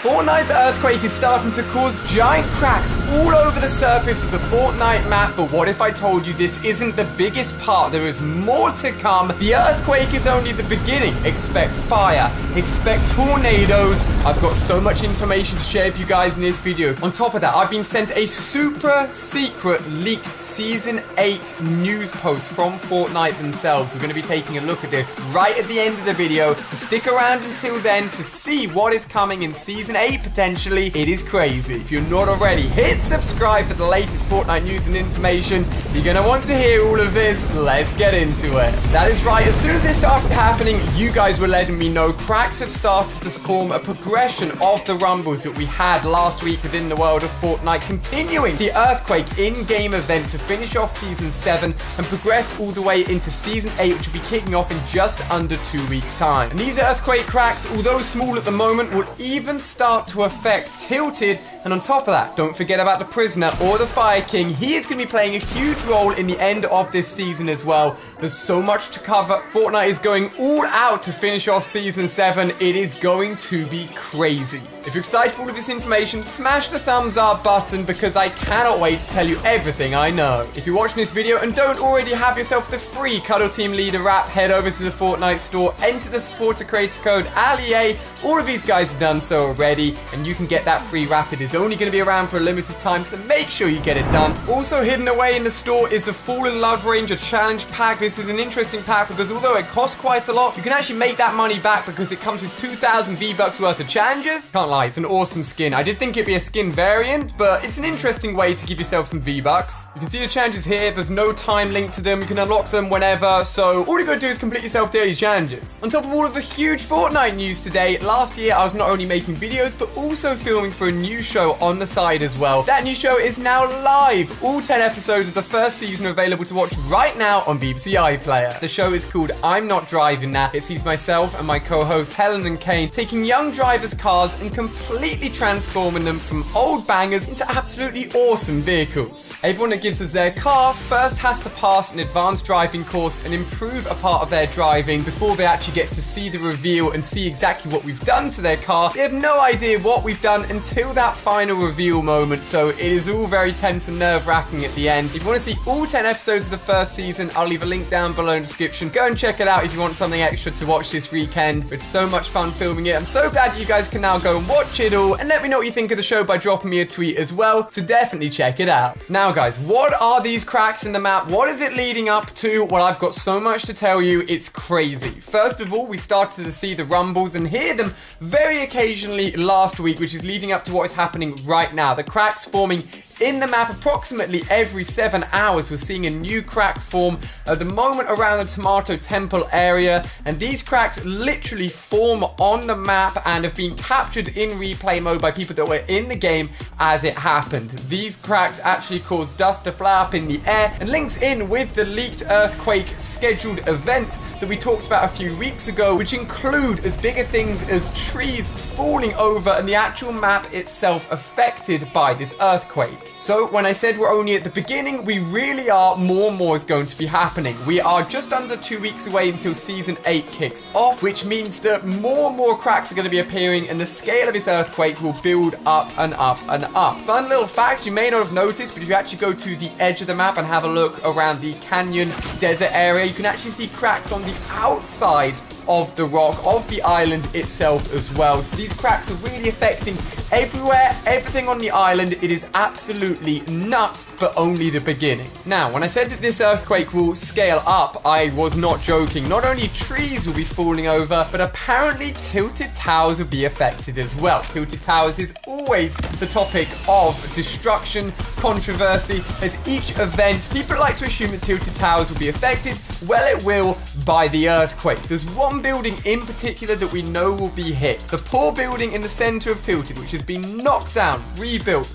Fortnite's earthquake is starting to cause giant cracks all over the surface of the Fortnite map, but what if I told you this isn't the biggest part? There is more to come. The earthquake is only the beginning. Expect fire, expect tornadoes. I've got so much information to share with you guys in this video. On top of that, I've been sent a super secret leaked Season 8 news post from Fortnite themselves. We're going to be taking a look at this right at the end of the video, so stick around until then to see what is coming in Season 8 potentially. It is crazy. If you're not already, hit subscribe for the latest Fortnite news and information. You're going to want to hear all of this. Let's get into it. That is right. As soon as it started happening, you guys were letting me know cracks have started to form a progression of the rumbles that we had last week within the world of Fortnite, continuing the earthquake in-game event to finish off Season 7 and progress all the way into Season 8, which will be kicking off in just under 2 weeks' time. And these earthquake cracks, although small at the moment, will even start to affect Tilted. And on top of that, don't forget about the Prisoner or the Fire King. He is going to be playing a huge role in the end of this season as well. There's so much to cover. Fortnite is going all out to finish off Season 7. It is going to be crazy. If you're excited for all of this information, smash the thumbs up button because I cannot wait to tell you everything I know. If you're watching this video and don't already have yourself the free Cuddle Team Leader wrap, head over to the Fortnite store, enter the supporter creator code ALIA. All of these guys have done so already, and you can get that free wrap. It is only going to be around for a limited time, so make sure you get it done. Also hidden away in the store is the Fall in Love Ranger Challenge Pack. This is an interesting pack because although it costs quite a lot, you can actually make that money back because it comes with 2,000 V-Bucks worth of challenges. Can't lie, it's an awesome skin. I did think it'd be a skin variant, but it's an interesting way to give yourself some V-Bucks. You can see the challenges here. There's no time link to them. You can unlock them whenever, so all you gotta do is complete yourself daily challenges. On top of all of the huge Fortnite news today, last year I was not only making videos, but also filming for a new show on the side as well. That new show is now live. All 10 episodes of the first season are available to watch right now on BBC iPlayer. The show is called I'm Not Driving Now. It sees myself and my co-host Helen and Kane taking young drivers' cars and completely transforming them from old bangers into absolutely awesome vehicles. Everyone that gives us their car first has to pass an advanced driving course and improve a part of their driving before they actually get to see the reveal and see exactly what we've done to their car. They have no idea what we've done until that final reveal moment, so it is all very tense and nerve-wracking at the end. If you want to see all 10 episodes of the first season, I'll leave a link down below in the description. Go and check it out if you want something extra to watch this weekend. It's so much fun filming it. I'm so glad you guys can now go and watch it all, and let me know what you think of the show by dropping me a tweet as well, so definitely check it out. Now guys, what are these cracks in the map? What is it leading up to? Well, I've got so much to tell you, it's crazy. First of all, we started to see the rumbles and hear them very occasionally last week, which is leading up to what is happening right now. The cracks forming in the map approximately every 7 hours. We're seeing a new crack form at the moment around the Tomato Temple area, and these cracks literally form on the map and have been captured in replay mode by people that were in the game as it happened. These cracks actually cause dust to fly up in the air and links in with the leaked earthquake scheduled event that we talked about a few weeks ago, which include as bigger things as trees falling over and the actual map itself affected by this earthquake. So when I said we're only at the beginning, we really are. More and more is going to be happening. We are just under 2 weeks away until Season 8 kicks off, which means that more and more cracks are going to be appearing and the scale of this earthquake will build up and up and up. Fun little fact you may not have noticed, but if you actually go to the edge of the map and have a look around the canyon desert area, you can actually see cracks on the outside of the rock of the island itself as well. So these cracks are really affecting everywhere, everything on the island. It is absolutely nuts, but only the beginning. Now, when I said that this earthquake will scale up, I was not joking. Not only trees will be falling over, but apparently Tilted Towers will be affected as well. Tilted Towers is always the topic of destruction, controversy. As each event, people like to assume that Tilted Towers will be affected. Well, it will by the earthquake. There's one building in particular that we know will be hit. The poor building in the center of Tilted, which has been knocked down, rebuilt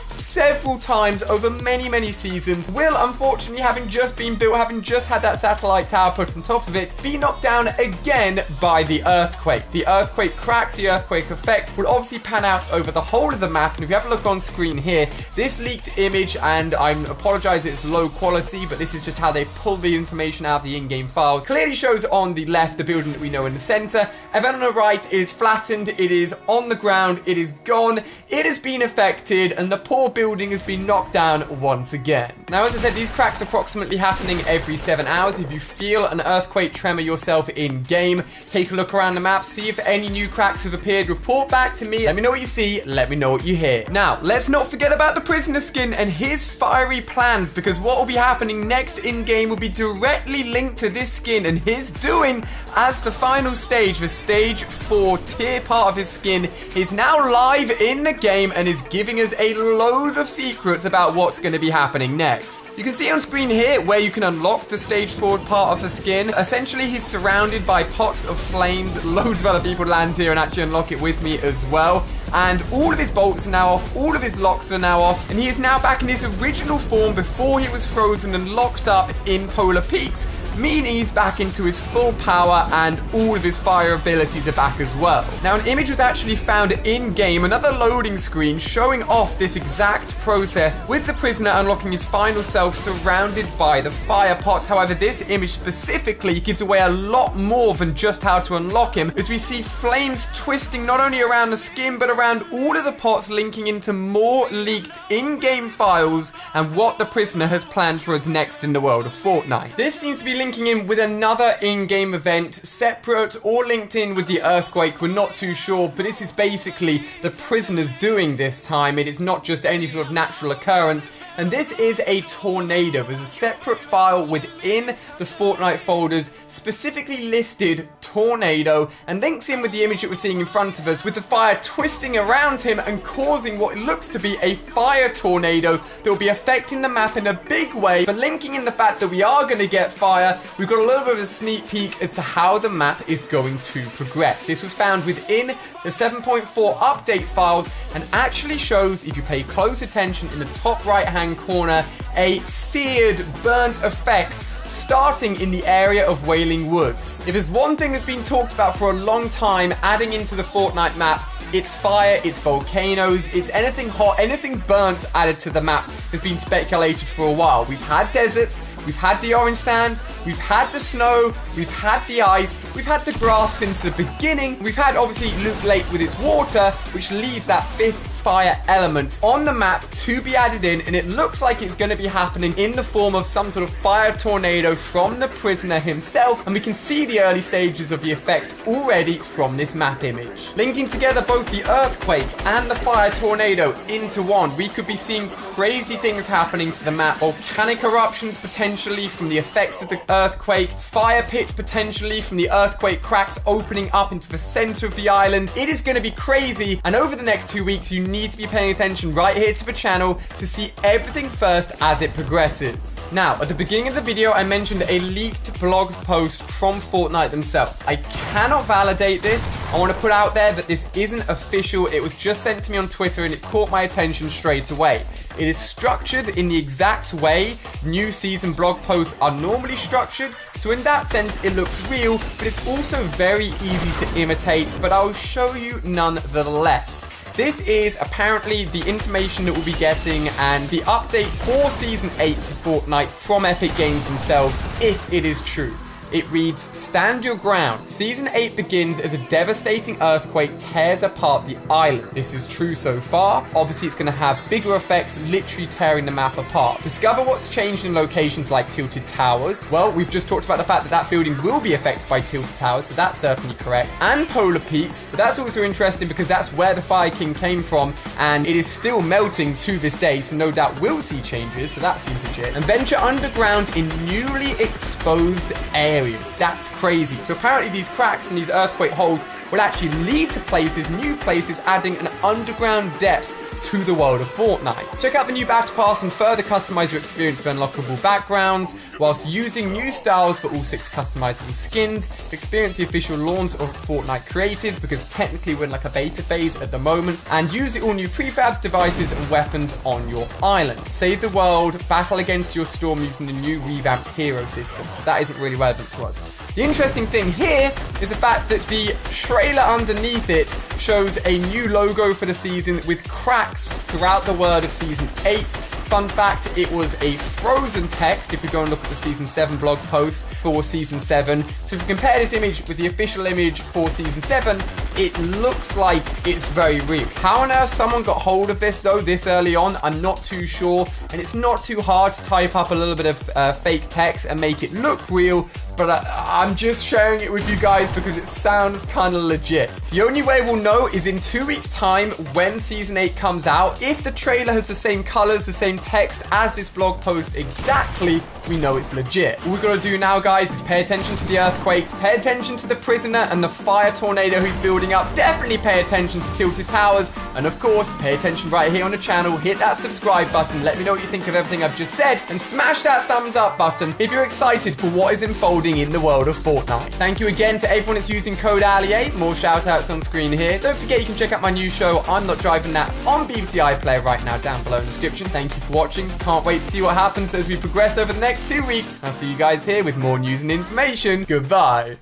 several times over many seasons, will unfortunately, having just been built, having just had that satellite tower put on top of it, be knocked down again by the earthquake. The earthquake cracks, the earthquake effect will obviously pan out over the whole of the map. And if you have a look on screen here, this leaked image, and I apologize, it's low quality, but this is just how they pull the information out of the in-game files. Clearly shows on the left the building that we know in the center, and then on the right it is flattened, it is on the ground, it is gone, it has been affected, and the poor building has been knocked down once again. Now, as I said, these cracks are approximately happening every 7 hours. If you feel an earthquake tremor yourself in-game, take a look around the map, see if any new cracks have appeared, report back to me, let me know what you see, let me know what you hear. Now, let's not forget about the prisoner skin and his fiery plans, because what will be happening next in-game will be directly linked to this skin and his doing as the final stage. The stage 4 tier part of his skin is now live in the game and is giving us a load of secrets about what's going to be happening next. You can see on screen here where you can unlock the stage 4 part of the skin. Essentially, he's surrounded by pots of flames. Loads of other people land here and actually unlock it with me as well. And all of his bolts are now off, all of his locks are now off, and he is now back in his original form before he was frozen and locked up in Polar Peaks, meaning he's back into his full power and all of his fire abilities are back as well. Now, an image was actually found in-game, another loading screen showing off this exact process with the prisoner unlocking his final self surrounded by the fire pots. However, this image specifically gives away a lot more than just how to unlock him, as we see flames twisting not only around the skin but around all of the pots, linking into more leaked in-game files and what the prisoner has planned for us next in the world of Fortnite. This seems to be linking in with another in-game event, separate or linked in with the earthquake. We're not too sure, but this is basically the prisoners doing this time. It is not just any sort of natural occurrence, and this is a tornado. There's a separate file within the Fortnite folders specifically listed tornado, and links in with the image that we're seeing in front of us, with the fire twisting around him and causing what looks to be a fire tornado that will be affecting the map in a big way. But linking in the fact that we are going to get fire, we've got a little bit of a sneak peek as to how the map is going to progress. This was found within the 7.4 update files and actually shows, if you pay close attention in the top right hand corner, a seared, burnt effect starting in the area of Wailing Woods. If there's one thing that's been talked about for a long time adding into the Fortnite map, it's fire, it's volcanoes, it's anything hot, anything burnt added to the map has been speculated for a while. We've had deserts, we've had the orange sand, we've had the snow, we've had the ice, we've had the grass since the beginning, we've had obviously Loot Lake with its water, which leaves that fifth fire element on the map to be added in, and it looks like it's going to be happening in the form of some sort of fire tornado from the prisoner himself, and we can see the early stages of the effect already from this map image. Linking together both the earthquake and the fire tornado into one, we could be seeing crazy things happening to the map. Volcanic eruptions potentially from the effects of the earthquake, fire pits potentially from the earthquake cracks opening up into the center of the island. It is going to be crazy, and over the next 2 weeks you need to be paying attention right here to the channel to see everything first as it progresses. Now, at the beginning of the video, I mentioned a leaked blog post from Fortnite themselves. I cannot validate this. I want to put out there that this isn't official. It was just sent to me on Twitter and it caught my attention straight away. It is structured in the exact way new season blog posts are normally structured, so in that sense it looks real, but it's also very easy to imitate, but I'll show you nonetheless. This is apparently the information that we'll be getting and the update for Season 8 to Fortnite from Epic Games themselves, if it is true. It reads, "Stand your ground. Season 8 begins as a devastating earthquake tears apart the island. This is true so far. Obviously, it's going to have bigger effects, literally tearing the map apart. Discover what's changed in locations like Tilted Towers." Well, we've just talked about the fact that that building will be affected by Tilted Towers, so that's certainly correct. And Polar Peaks, but that's also interesting because that's where the Fire King came from, and it is still melting to this day, so no doubt we'll see changes, so that seems legit. And venture underground in newly exposed areas. That's crazy. So apparently these cracks and these earthquake holes will actually lead to places, new places, adding an underground depth to the world of Fortnite. Check out the new Battle Pass and further customize your experience with unlockable backgrounds, whilst using new styles for all 6 customizable skins. Experience the official launch of Fortnite Creative, because technically we're in like a beta phase at the moment, and use the all new prefabs, devices and weapons on your island. Save the world, battle against your storm using the new revamped hero system, so that isn't really relevant to us. The interesting thing here is the fact that the trailer underneath it shows a new logo for the season with cracks throughout the world of Season 8. Fun fact, it was a frozen text if we go and look at the Season 7 blog post for Season 7. So if we compare this image with the official image for Season 7, it looks like it's very real. How on earth someone got hold of this though this early on, I'm not too sure. And it's not too hard to type up a little bit of fake text and make it look real. But I'm just sharing it with you guys because it sounds kind of legit. The only way we'll know is in 2 weeks' time when Season 8 comes out. If the trailer has the same colors, the same text as this blog post exactly, we know it's legit. All we've got to do now, guys, is pay attention to the earthquakes, pay attention to the prisoner and the fire tornado who's building up. Definitely pay attention to Tilted Towers. And of course, pay attention right here on the channel. Hit that subscribe button. Let me know what you think of everything I've just said. And smash that thumbs up button if you're excited for what is unfolding in the world of Fortnite. Thank you again to everyone that's using code Ali8. More shout outs on screen here. Don't forget you can check out my new show, I'm Not Driving That, on BBC iPlayer right now down below in the description. Thank you for watching. Can't wait to see what happens as we progress over the next 2 weeks. I'll see you guys here with more news and information. Goodbye.